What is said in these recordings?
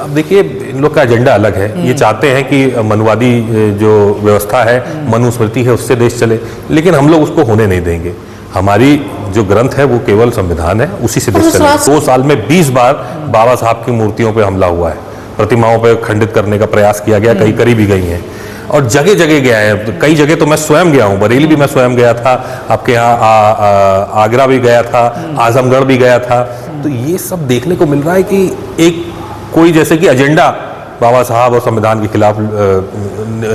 अब देखिए, इन लोग का एजेंडा अलग है। ये चाहते हैं कि मनुवादी जो व्यवस्था है, मनुस्मृति है, उससे देश चले, लेकिन हम लोग उसको होने नहीं देंगे। हमारी जो ग्रंथ है वो केवल संविधान है, उसी से देश चले। 2 साल में 20 बार बाबा साहब की मूर्तियों पे हमला हुआ है, प्रतिमाओं पे खंडित करने का प्रयास किया गया, कई करी भी गई हैं और जगह जगह गया है। कई जगह तो मैं स्वयं गया हूँ, बरेली भी मैं स्वयं गया था, आपके यहाँ आगरा भी गया था, आजमगढ़ भी गया था। तो ये सब देखने को मिल रहा है कि एक कोई जैसे कि एजेंडा बाबा साहब और संविधान के खिलाफ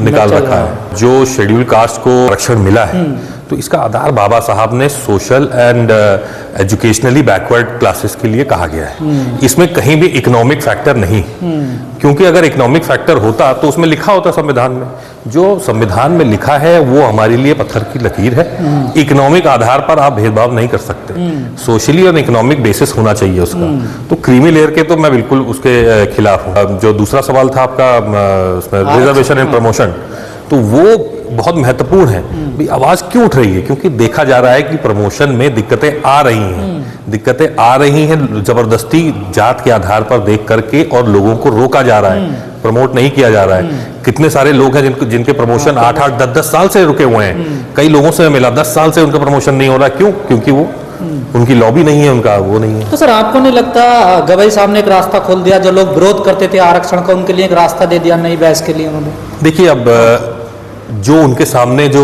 निकाल रखा है। जो शेड्यूल कास्ट को आरक्षण मिला है, तो इसका आधार बाबा साहब ने social and educationally backward classes के लिए कहा गया है। इसमें कहीं भी इकोनॉमिक फैक्टर नहीं, क्योंकि अगर इकोनॉमिक फैक्टर होता तो उसमें लिखा होता संविधान में। जो संविधान में लिखा है वो हमारे लिए पत्थर की लकीर है। इकोनॉमिक आधार पर आप भेदभाव नहीं कर सकते, सोशली और इकोनॉमिक बेसिस होना चाहिए उसका। तो क्रीमी लेयर के तो मैं बिल्कुल उसके खिलाफ हूँ। जो दूसरा सवाल था आपका, रिजर्वेशन एंड प्रमोशन, तो वो बहुत महत्वपूर्ण है। भी आवाज क्यों उठ रही है? क्योंकि देखा जा रहा है कि प्रमोशन में दिक्कतें आ रही हैं, जबरदस्ती जात के आधार पर देख करके, और लोगों को रोका जा रहा है, प्रमोट नहीं किया जा रहा है। कितने सारे लोग हैं जिनके प्रमोशन 8-8, 10-10 साल से रुके हुए हैं। कई लोगों से मिला 10 साल से उनका प्रमोशन नहीं हो रहा। क्यों? क्योंकि वो उनकी लॉबी नहीं है, उनका वो नहीं है। तो सर, आपको नहीं लगता गवई साहब ने एक रास्ता खोल दिया? जो लोग विरोध करते थे आरक्षण का, उनके लिए एक रास्ता दे दिया नई बहस के लिए उन्होंने। देखिए, अब जो उनके सामने जो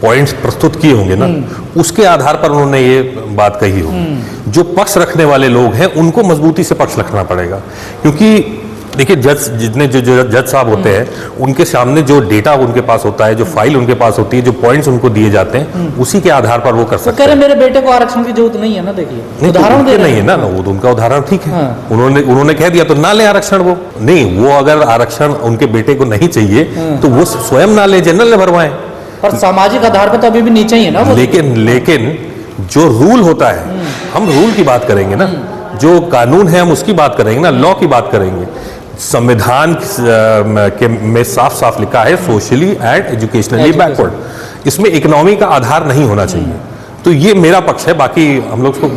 पॉइंट्स प्रस्तुत किए होंगे ना, उसके आधार पर उन्होंने ये बात कही होगी। जो पक्ष रखने वाले लोग हैं उनको मजबूती से पक्ष रखना पड़ेगा, क्योंकि देखिए, जितने जो जज साहब होते हैं, उनके सामने जो डेटा उनके पास होता है, जो फाइल उनके पास होती है, जो पॉइंट्स उनको दिए जाते हैं, उसी के आधार पर वो कर सकते हैं। कह रहे मेरे बेटे को आरक्षण की जरूरत नहीं है ना। देखिए, उदाहरण दे नहीं है ना, वो तो उनका उदाहरण ठीक है। उन्होंने कह दिया तो ना ले आरक्षण। वो नहीं, वो अगर आरक्षण उनके बेटे को नहीं चाहिए तो वो स्वयं ना ले, जनरल ने भरवाएं। पर सामाजिक आधार पर तो अभी भी नीचे ही है ना। लेकिन जो रूल होता है, हम रूल की बात करेंगे ना, जो कानून है हम उसकी बात करेंगे ना, लॉ की बात करेंगे। संविधान में साफ साफ लिखा है सोशली एंड एजुकेशनली बैकवर्ड। इसमें इकोनॉमी का आधार नहीं होना चाहिए। तो ये मेरा पक्ष है, बाकी हम लोग उसको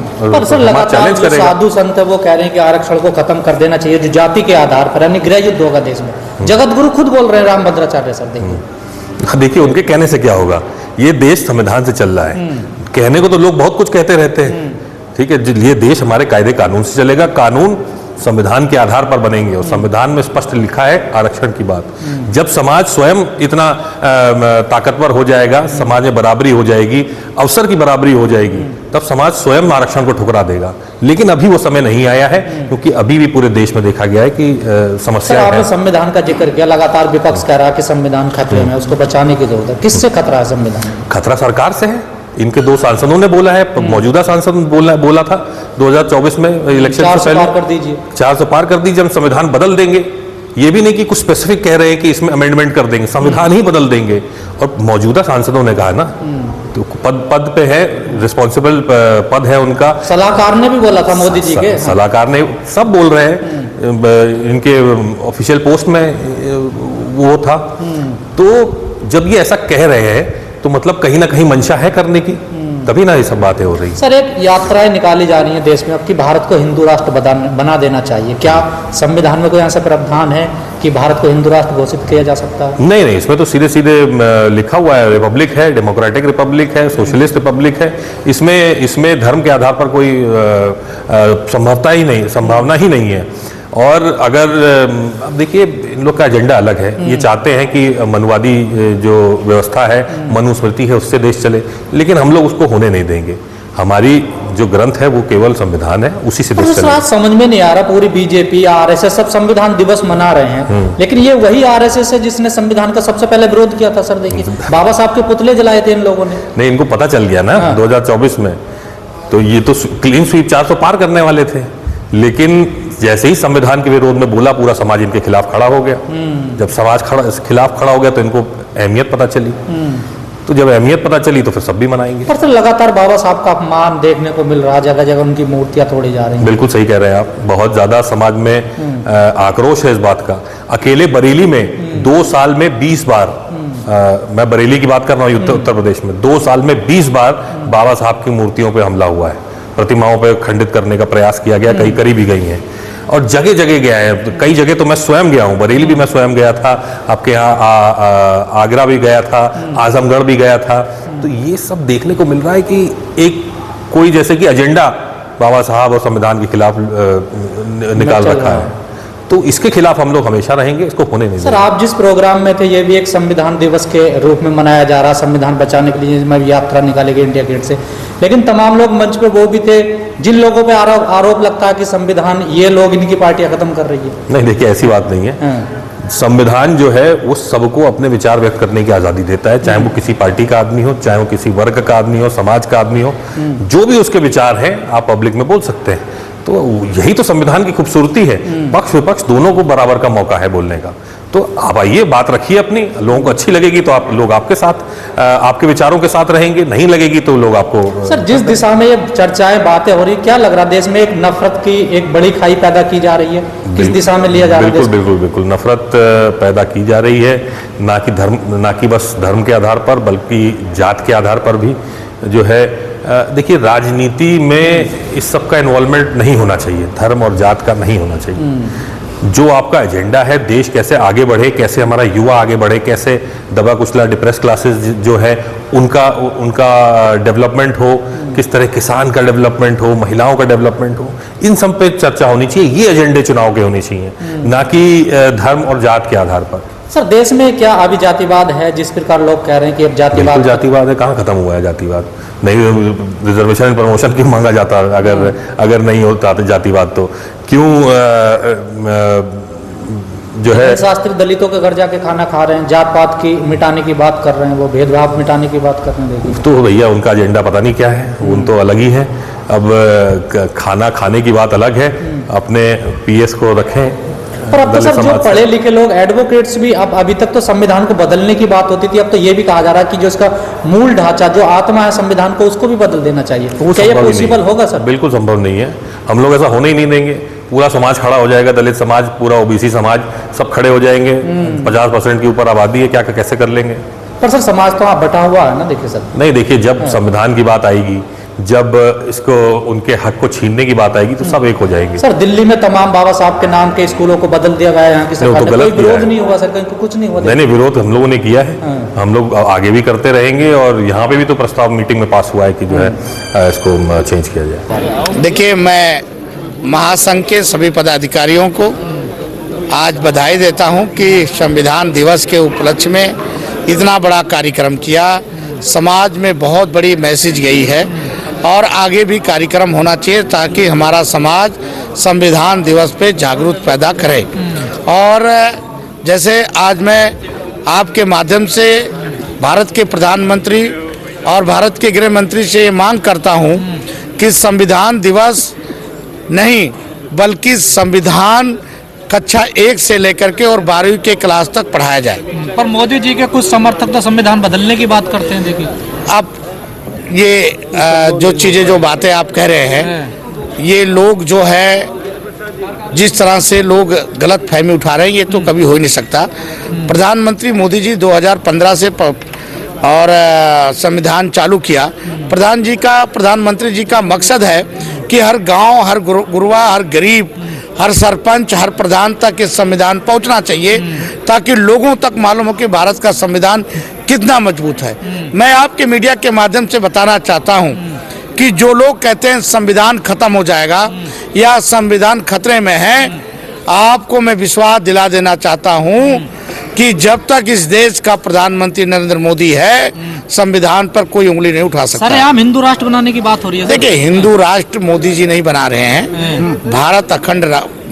चैलेंज करेंगे। साधु संत वो कह रहे हैं कि आरक्षण को खत्म कर देना चाहिए, जो जाति के आधार पर, यानी गृह युद्ध होगा देश में। जगत गुरु खुद बोल रहे हैं, रामभद्राचार्य सर। देखिए, उनके कहने से क्या होगा? ये देश संविधान से चल रहा है। कहने को तो लोग बहुत कुछ कहते रहते हैं, ठीक है। ये देश हमारे कायदे कानून से चलेगा, कानून संविधान के आधार पर बनेंगे, और संविधान में स्पष्ट लिखा है आरक्षण की बात। जब समाज स्वयं इतना ताकतवर हो जाएगा, समाज में बराबरी हो जाएगी, अवसर की बराबरी हो जाएगी, तब समाज स्वयं आरक्षण को ठुकरा देगा। लेकिन अभी वो समय नहीं आया है, क्योंकि अभी भी पूरे देश में देखा गया है कि समस्या है। आपने संविधान का जिक्र किया, लगातार विपक्ष कह रहा है कि संविधान खतरे में, उसको बचाने की जरूरत है। किससे खतरा है संविधान? खतरा सरकार से है। इनके 2 सांसदों ने बोला है, मौजूदा सांसद बोला था 2024 में इलेक्शन से पहले 400 पार कर दीजिए, हम संविधान बदल देंगे। ये भी नहीं कि कुछ स्पेसिफिक कह रहे हैं कि इसमें अमेंडमेंट कर देंगे, संविधान ही बदल देंगे। और मौजूदा सांसदों ने कहा ना, तो पद पे है, रिस्पॉन्सिबल पद है उनका। सलाहकार ने भी बोला था मोदी जी के। सलाहकार ने, सब बोल रहे हैं, इनके ऑफिशियल पोस्ट में वो था। तो जब ये ऐसा कह रहे हैं तो मतलब कहीं ना कहीं मंशा है करने की, तभी ना ये सब बातें हो रही। सर, एक यात्राएं निकाली जा रही हैं देश में अब कि भारत को हिंदू राष्ट्र बना देना चाहिए। क्या संविधान में कोई ऐसा प्रावधान है कि भारत को हिंदू राष्ट्र घोषित किया जा सकता है? नहीं, इसमें तो सीधे सीधे लिखा हुआ है, रिपब्लिक है, डेमोक्रेटिक रिपब्लिक है, सोशलिस्ट रिपब्लिक है। इसमें धर्म के आधार पर कोई संभावना ही नहीं है। और अगर अब देखिए, इन लोग का एजेंडा अलग है। ये चाहते हैं कि मनुवादी जो व्यवस्था है, मनुस्मृति है, उससे देश चले, लेकिन हम लोग उसको होने नहीं देंगे। हमारी जो ग्रंथ है वो केवल संविधान है, उसी से देश चले। समझ में नहीं आ रहा, पूरी बीजेपी, आरएसएस सब संविधान दिवस मना रहे हैं, लेकिन ये वही आरएसएस है जिसने संविधान का सबसे पहले विरोध किया था। सर देखिए, बाबा साहब के पुतले जलाए थे इन लोगों ने। नहीं, इनको पता चल गया ना 2024 में, तो ये तो क्लीन स्वीप 400 पार करने वाले थे। लेकिन जैसे ही संविधान के विरोध में बोला, पूरा समाज इनके खिलाफ खड़ा हो गया। जब समाज खिलाफ खड़ा हो गया तो इनको अहमियत पता चली। तो जब अहमियत पता चली तो फिर सब भी मनाएंगे। पर सर, लगातार बाबा साहब का अपमान देखने को मिल रहा, जगह जगह उनकी मूर्तियां तोड़ी जा रही हैं। बिल्कुल सही कह रहे हैं आप, बहुत ज्यादा समाज में आक्रोश है इस बात का। अकेले बरेली में 2 साल में 20 बार, मैं बरेली की बात कर रहा हूँ, उत्तर प्रदेश में 2 साल में 20 बार बाबा साहब की मूर्तियों पर हमला हुआ है। प्रतिमाओं पर खंडित करने का प्रयास किया गया, कई करी भी गई हैं और जगह जगह गया है। कई जगह तो मैं स्वयं गया हूँ, बरेली भी मैं स्वयं गया था, आपके यहाँ आगरा भी गया था, आजमगढ़ भी गया था। तो ये सब देखने को मिल रहा है कि एक कोई जैसे कि एजेंडा बाबा साहब और संविधान के खिलाफ निकाल रखा है। तो इसके खिलाफ हम लोग हमेशा रहेंगे, इसको होने नहीं सर देंगे। आप जिस प्रोग्राम में थे ये भी एक संविधान दिवस के रूप में मनाया जा रहा, संविधान बचाने के लिए मैं यात्रा निकाली गई इंडिया गेट से, लेकिन तमाम लोग मंच पे वो भी थे जिन लोगों पे आरोप लगता है कि संविधान ये लोग इनकी पार्टियां खत्म कर रही है। नहीं, देखिए ऐसी बात नहीं है। संविधान जो है वो सबको अपने विचार व्यक्त करने की आज़ादी देता है, चाहे वो किसी पार्टी का आदमी हो, चाहे वो किसी वर्ग का आदमी हो, समाज का आदमी हो, जो भी उसके विचार हैं आप पब्लिक में बोल सकते हैं। तो यही तो संविधान की खूबसूरती है, पक्ष विपक्ष दोनों को बराबर का मौका है बोलने का। तो आप आइए, बात रखिए अपनी, लोगों को अच्छी लगेगी तो आप लोग आपके साथ आपके विचारों के साथ रहेंगे, नहीं लगेगी तो लोग आपको। सर जिस दिशा में ये चर्चाएं बातें हो रही, क्या लग रहा है देश में एक नफरत की एक बड़ी खाई पैदा की जा रही है, किस दिशा में लिया जा रहा है? बिल्कुल बिल्कुल बिल्कुल नफरत पैदा की जा रही है, ना कि बस धर्म के आधार पर बल्कि जात के आधार पर भी जो है। देखिए राजनीति में इस सब का इन्वॉल्वमेंट नहीं होना चाहिए, धर्म और जात का नहीं होना चाहिए। जो आपका एजेंडा है, देश कैसे आगे बढ़े, कैसे हमारा युवा आगे बढ़े, कैसे दबा कुचला डिप्रेस क्लासेस जो है उनका डेवलपमेंट हो, किस तरह किसान का डेवलपमेंट हो, महिलाओं का डेवलपमेंट हो, इन सब पे चर्चा होनी चाहिए। ये एजेंडे चुनाव के होने चाहिए, ना कि धर्म और जात के आधार पर। सर देश में क्या अभी जातिवाद है, जिस प्रकार लोग कह रहे हैं कि अब जातिवाद है, कहाँ खत्म हुआ है जातिवाद? नहीं, रिजर्वेशन प्रमोशन क्यों मांगा जाता? अगर नहीं होता तो जातिवाद तो क्यों जो है शास्त्री दलितों के घर जाके खाना खा रहे हैं, जात पात की मिटाने की बात कर रहे हैं, वो भेदभाव मिटाने की बात कर रहे हैं। देखिए तो भैया उनका एजेंडा पता नहीं क्या है, उन तो अलग ही है। अब खाना खाने की बात अलग है, अपने पीएस को रखें। पर अब तो सर जो पढ़े लिखे लोग एडवोकेट्स भी, अब अभी तक तो संविधान को बदलने की बात होती थी, अब तो ये भी कहा जा रहा है कि जो इसका मूल ढांचा, जो आत्मा है संविधान को, उसको भी बदल देना चाहिए। क्या ये पॉसिबल होगा सर? बिल्कुल संभव नहीं है, हम लोग ऐसा होने ही नहीं देंगे। पूरा समाज खड़ा हो जाएगा, दलित समाज, पूरा ओबीसी समाज, सब खड़े हो जाएंगे। 50% के ऊपर आबादी है, क्या कैसे कर लेंगे? पर सर समाज तो आप बटा हुआ है ना, देखिए सर। नहीं, देखिए जब संविधान की बात आएगी, जब इसको उनके हक को छीनने की बात आएगी तो सब एक हो जाएंगे। सर दिल्ली में तमाम बाबा साहब के नाम के स्कूलों को बदल दिया गया है, यहाँ की सरकार ने, कोई विरोध नहीं हुआ सर, कुछ नहीं हुआ? नहीं, विरोध हम लोगों ने किया है, हम लोग आगे भी करते रहेंगे और यहाँ पे भी तो प्रस्ताव मीटिंग में पास हुआ है कि जो है इसको चेंज किया जाए। देखिए मैं महासंघ के सभी पदाधिकारियों को आज बधाई देता हूं कि संविधान दिवस के उपलक्ष्य में इतना बड़ा कार्यक्रम किया, समाज में बहुत बड़ी मैसेज गई है और आगे भी कार्यक्रम होना चाहिए ताकि हमारा समाज संविधान दिवस पे जागरूक पैदा करे। और जैसे आज मैं आपके माध्यम से भारत के प्रधानमंत्री और भारत के गृह मंत्री से ये मांग करता हूं कि संविधान दिवस नहीं बल्कि संविधान कक्षा 1 से लेकर के और 12वीं के क्लास तक पढ़ाया जाए। पर मोदी जी के कुछ समर्थक तो संविधान बदलने की बात करते हैं। देखिए अब ये जो चीज़ें जो बातें आप कह रहे हैं, ये लोग जो है जिस तरह से लोग गलत फहमी उठा रहे हैं, ये तो कभी हो ही नहीं सकता। प्रधानमंत्री मोदी जी 2015 से और संविधान चालू किया। प्रधानमंत्री जी का मकसद है कि हर गांव, हर गुरबा, हर गरीब, हर सरपंच, हर प्रधान तक इस संविधान पहुंचना चाहिए ताकि लोगों तक मालूम हो कि भारत का संविधान कितना मजबूत है। मैं आपके मीडिया के माध्यम से बताना चाहता हूं कि जो लोग कहते हैं संविधान खत्म हो जाएगा या संविधान खतरे में है, आपको मैं विश्वास दिला देना चाहता हूं कि जब तक इस देश का प्रधानमंत्री नरेंद्र मोदी है, संविधान पर कोई उंगली नहीं उठा सकता। सर यहाँ हिंदू राष्ट्र बनाने की बात हो रही है। देखिए हिंदू राष्ट्र मोदी जी नहीं बना रहे हैं, भारत अखंड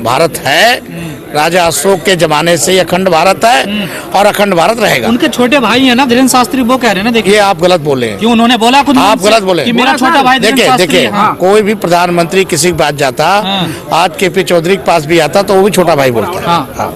भारत है। राजा अशोक के जमाने से अखंड भारत है और अखंड भारत रहेगा। उनके छोटे भाई है ना धीरेन्द्र शास्त्री, वो कह रहे हैं ना। देखिए ये आप गलत बोले हैं। क्यों? उन्होंने बोला खुद, आप गलत बोले कि मेरा छोटा भाई देखिए कोई भी प्रधानमंत्री किसी के पास जाता, आज KP चौधरी के पास भी आता तो वो भी छोटा भाई बोलता है।